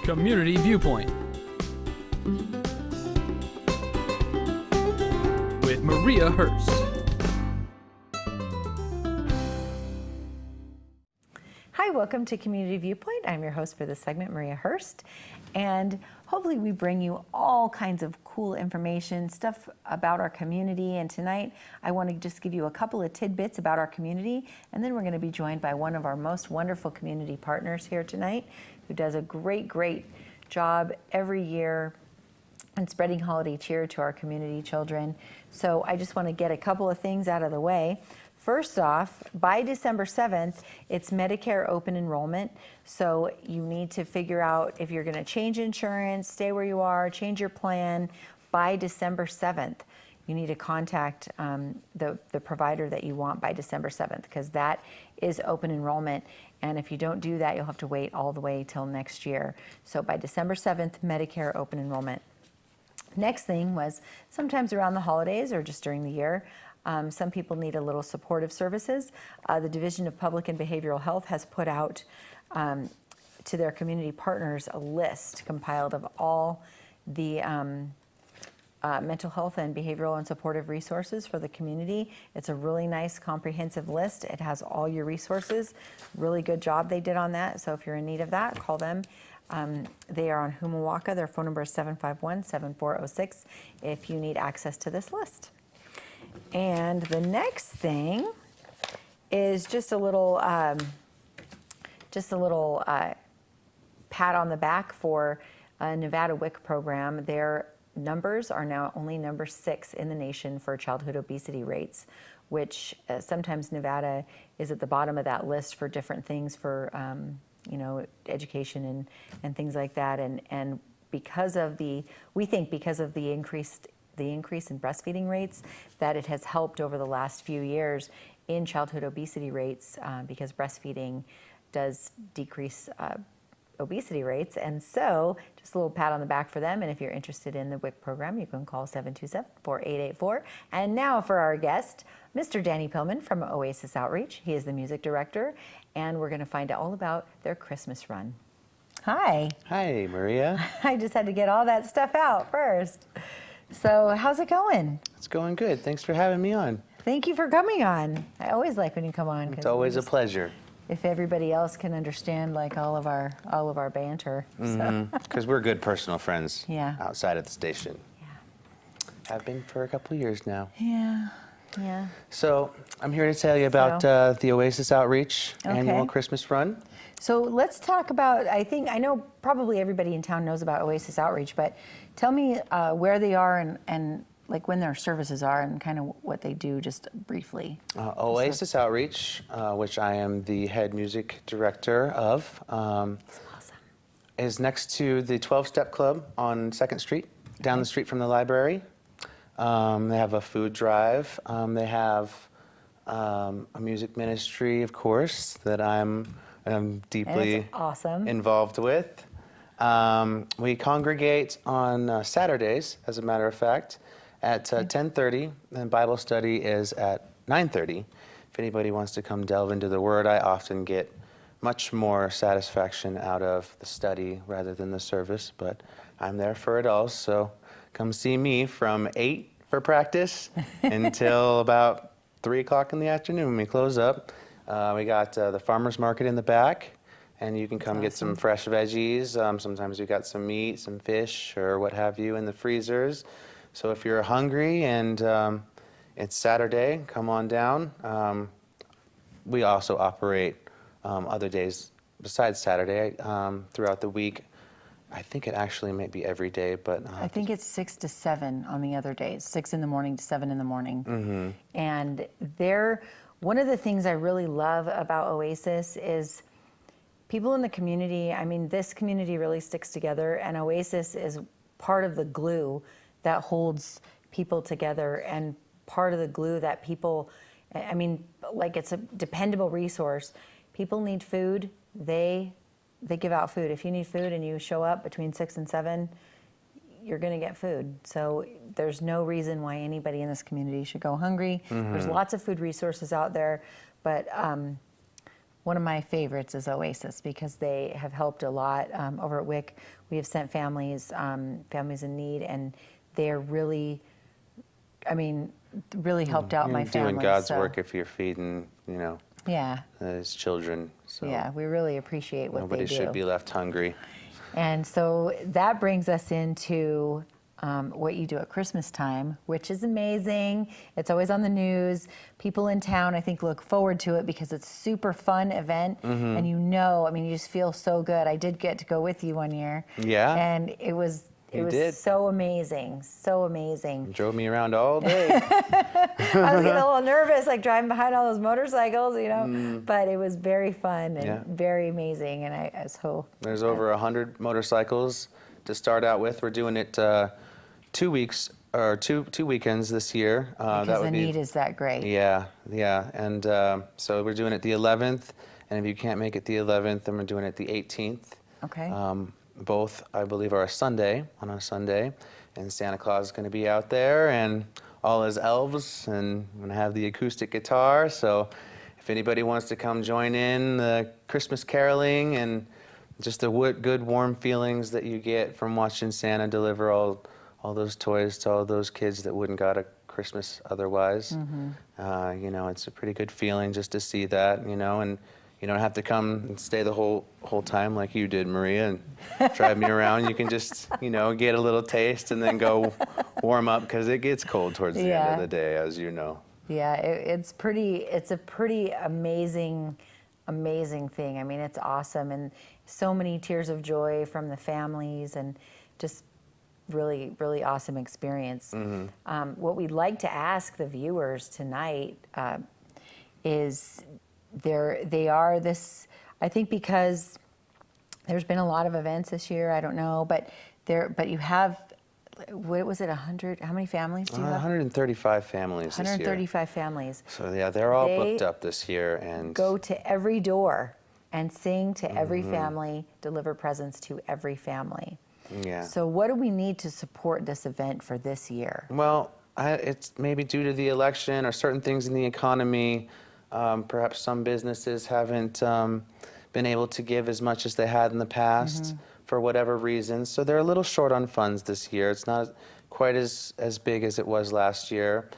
Community Viewpoint with Maria Hurst. Hi, welcome to Community Viewpoint. I'm your host for this segment, Maria Hurst, and hopefully we bring you all kinds of cool information, stuff about our community. And tonight I want to just give you a couple of tidbits about our community, and then we're going to be joined by one of our most wonderful community partners here tonight who does a great job every year and spreading holiday cheer to our community children. So I just want to get a couple of things out of the way. First off, by December 7th, it's Medicare open enrollment. So you need to figure out if you're going to change insurance, stay where you are, change your plan by December 7th. You need to contact the provider that you want by December 7th, because that is open enrollment. And if you don't do that, you'll have to wait all the way till next year. So by December 7th, Medicare open enrollment. Next thing was sometimes around the holidays or just during the year, some people need a little supportive services. The Division of Public and Behavioral Health has put out to their community partners a list compiled of all the mental health and behavioral and supportive resources for the community. It's a really nice comprehensive list. It has all your resources. Really good job they did on that. So if you're in need of that, call them. They are on Humahuaca. Their phone number is 751-7406 if you need access to this list. And the next thing is just a little pat on the back for Nevada WIC program. Their numbers are now only number 6 in the nation for childhood obesity rates, which sometimes Nevada is at the bottom of that list for different things, for education and things like that. And because of we think because of the increase in breastfeeding rates, that it has helped over the last few years in childhood obesity rates, because breastfeeding does decrease obesity rates. And so just a little pat on the back for them. And if you're interested in the WIC program, you can call 727-4884. And now for our guest, Mr. Danny Pillman from Oasis Outreach. He is the music director, and we're going to find out all about their Christmas run. Hi. Hi, Maria. I just had to get all that stuff out first. So how's it going? It's going good. Thanks for having me on. Thank you for coming on. I always like when you come on. It's always a pleasure. If everybody else can understand like all of our banter. Because we're good personal friends. Yeah. Outside of the station. Yeah. Have been for a couple of years now. Yeah. So I'm here to tell you about the Oasis Outreach annual Christmas run. So let's talk about, I know probably everybody in town knows about Oasis Outreach, but tell me where they are and like when their services are and kind of what they do, just briefly. Oasis Outreach, which I am the head music director of, Awesome. is next to the 12-Step Club on 2nd Street, down the street from the library. They have a food drive. They have a music ministry, of course, that I'm deeply involved with. We congregate on Saturdays, as a matter of fact, at 10:30, and Bible study is at 9:30. If anybody wants to come delve into the Word, I often get much more satisfaction out of the study rather than the service, but I'm there for it all, so come see me from 8 for practice until about 3 o'clock in the afternoon when we close up. We got the farmer's market in the back, and you can come get some fresh veggies. Sometimes we got some meat, some fish, or what have you in the freezers. So if you're hungry and it's Saturday, come on down. We also operate other days besides Saturday throughout the week. I think it actually may be every day, but I think it's 6 to 7 on the other days, 6 in the morning to 7 in the morning. And one of the things I really love about Oasis is people in the community. I mean, this community really sticks together, and Oasis is part of the glue that holds people together, and part of the glue that people, I mean, like, it's a dependable resource. People need food. They give out food. If you need food and you show up between 6 and 7, you're going to get food. So there's no reason why anybody in this community should go hungry. There's lots of food resources out there, but one of my favorites is Oasis because they have helped a lot. Over at WIC, we have sent families in need, and they're really, really helped out my family. Doing God's work if you're feeding, yeah, his children. So yeah, we really appreciate what they do. Nobody should be left hungry. And so that brings us into what you do at Christmas time, which is amazing. It's always on the news. People in town, I think, look forward to it because it's a super fun event. And you just feel so good. I did get to go with you one year. Yeah. And it was so amazing, so amazing. You drove me around all day. I was getting a little nervous, like driving behind all those motorcycles, but it was very fun and very amazing. And I was so... There's over 100 motorcycles to start out with. We're doing it 2 weeks or two weekends this year. Because the need is that great. Yeah. And so we're doing it the 11th, and if you can't make it the 11th, then we're doing it the 18th. Okay. Both, I believe, are on a Sunday, and Santa Claus is going to be out there, and all his elves, and I'm going to have the acoustic guitar. So if anybody wants to come join in the Christmas caroling and just the good warm feelings that you get from watching Santa deliver all those toys to all those kids that wouldn't got a Christmas otherwise. It's a pretty good feeling just to see that, and you don't have to come and stay the whole time like you did, Maria, and drive me around. You can just, get a little taste and then go warm up because it gets cold towards the end of the day, as you know. Yeah, it's a pretty amazing thing. It's awesome, and so many tears of joy from the families, and just really, really awesome experience. What we'd like to ask the viewers tonight is I think because there's been a lot of events this year, I don't know, but you have, what was it, 100, how many families do you have? 135 families this year. 135 families. So yeah, they're all booked up this year, and go to every door and sing to every family, deliver presents to every family. Yeah. So what do we need to support this event for this year? Well, it's maybe due to the election or certain things in the economy. Perhaps some businesses haven't been able to give as much as they had in the past for whatever reason. So they're a little short on funds this year. It's not quite as big as it was last year.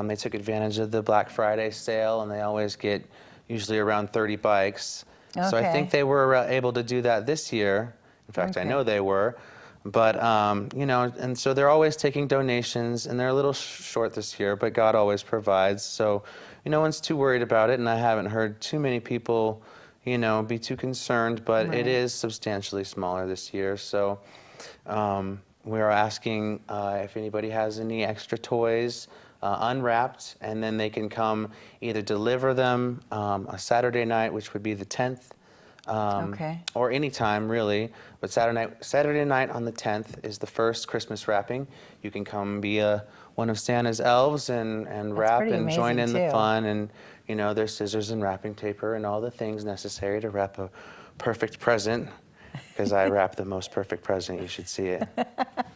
They took advantage of the Black Friday sale, and they always get usually around 30 bikes. Okay. So I think they were able to do that this year. In fact, I know they were. But, and so they're always taking donations, and they're a little short this year, but God always provides. So no one's too worried about it, and I haven't heard too many people, be too concerned, but it is substantially smaller this year. So we are asking if anybody has any extra toys unwrapped, and then they can come either deliver them a Saturday night, which would be the 10th, or any time really, but Saturday night on the 10th is the first Christmas wrapping. You can come be one of Santa's elves and wrap and join in the fun, and there's scissors and wrapping paper and all the things necessary to wrap a perfect present, because I wrap the most perfect present. You should see it.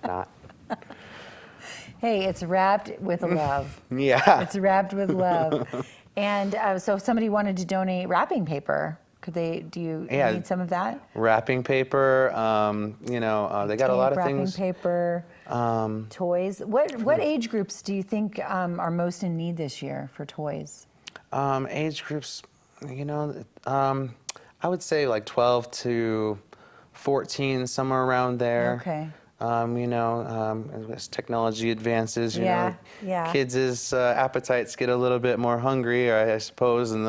Not. Hey, it's wrapped with love. Yeah. It's wrapped with love. And so if somebody wanted to donate wrapping paper, do you need some of that? Wrapping paper, they got a lot of wrapping things. Wrapping paper, toys. What age groups do you think are most in need this year for toys? Age groups, I would say like 12 to 14, somewhere around there. Okay. As technology advances, Yeah. kids' appetites get a little bit more hungry, I suppose, and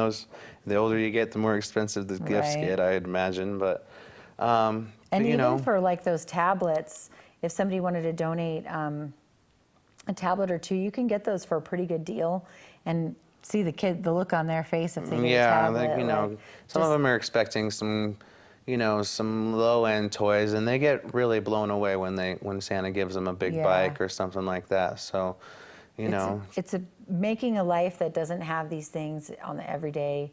the older you get, the more expensive the gifts get, I'd imagine. But even for like those tablets, if somebody wanted to donate a tablet or two, you can get those for a pretty good deal, and see the look on their face if they get a tablet. Some of them are expecting some low-end toys, and they get really blown away when Santa gives them a big bike or something like that. So, it's making a life that doesn't have these things on the everyday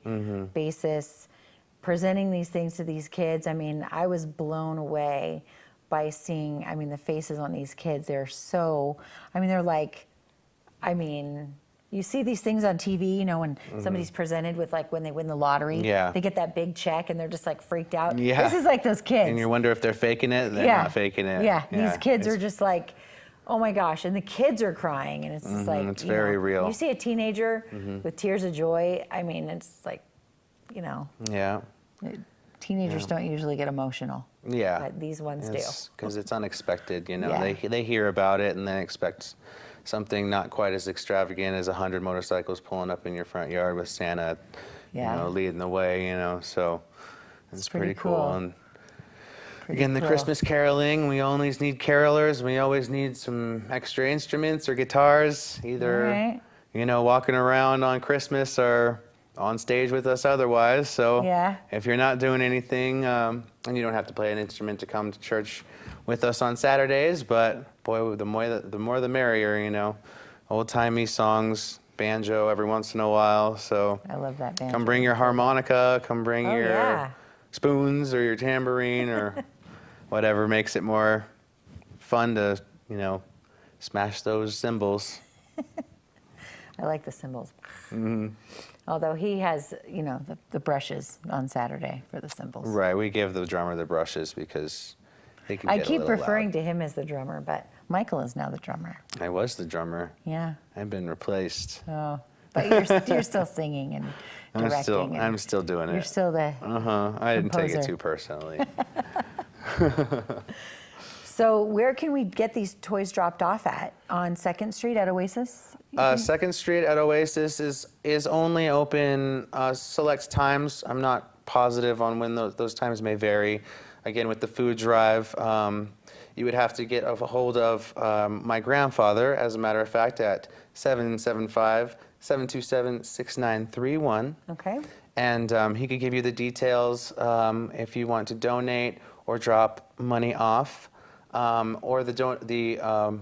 basis, presenting these things to these kids. I was blown away by seeing, the faces on these kids. They're so, they're like, you see these things on TV, you know, when somebody's presented with, like, when they win the lottery, Yeah. they get that big check and they're just like freaked out. Yeah. This is like those kids. And you wonder if they're faking it. They're not faking it. Yeah, these kids It's- are just like, oh my gosh, and the kids are crying, and it's just like, it's you very know, real. You see a teenager with tears of joy. I mean, it's like, you know, Yeah. teenagers don't usually get emotional. Yeah. But these ones do. Because it's unexpected, you know. Yeah. They hear about it and they expect something not quite as extravagant as 100 motorcycles pulling up in your front yard with Santa, Yeah. you know, leading the way, you know. So it's pretty cool. cool. And Pretty again, the cool. Christmas caroling, we always need carolers. We always need some extra instruments or guitars, either, Right. you know, walking around on Christmas or on stage with us otherwise. So Yeah. if you're not doing anything, and you don't have to play an instrument to come to church with us on Saturdays, but boy, the more the merrier, you know. Old-timey songs, banjo every once in a while. So I love that band. come bring your harmonica, come bring Oh, your yeah. spoons or your tambourine or whatever makes it more fun to, you know, smash those cymbals. I like the cymbals. Mm-hmm. Although he has, you know, the brushes on Saturday for the cymbals. Right, we give the drummer the brushes because they can I get a keep little referring loud. to him as the drummer, but Michael is now the drummer. I was the drummer. Yeah. I've been replaced. Oh, but you're still singing and directing. I'm still doing it. You're still the I didn't take it composer. too personally. So where can we get these toys dropped off at? On 2nd Street at Oasis? 2nd Street at Oasis is only open select times. I'm not positive on when those times may vary. Again, with the food drive, you would have to get a hold of my grandfather, as a matter of fact, at 775-727-6931. Okay. And he could give you the details if you want to donate or drop money off. Or the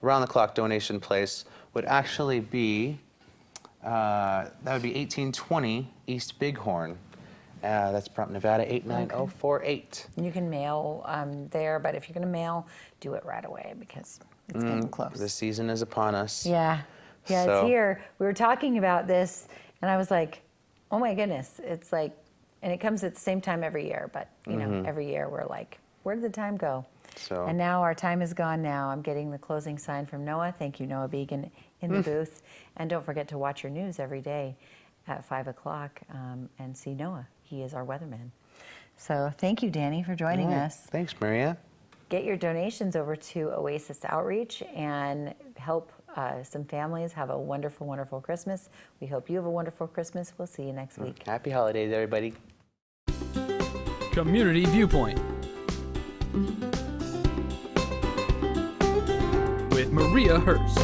round-the-clock donation place would actually be, that would be 1820 East Bighorn. That's Prompt, Nevada 89048. You can mail there, but if you're going to mail, do it right away because it's getting close. The season is upon us. Yeah. Yeah, So- it's here. We were talking about this, and I was like, oh my goodness. It's like, and it comes at the same time every year, but, you know, every year we're like, where did the time go? So- And now our time is gone now. I'm getting the closing sign from Noah. Thank you, Noah Began, in the booth. And don't forget to watch your news every day at 5 o'clock and see Noah. He is our weatherman. So thank you, Danny, for joining us. Thanks, Maria. Get your donations over to Oasis Outreach and help some families have a wonderful, wonderful Christmas. We hope you have a wonderful Christmas. We'll see you next week. Happy holidays, everybody. Community Viewpoint with Maria Hurst.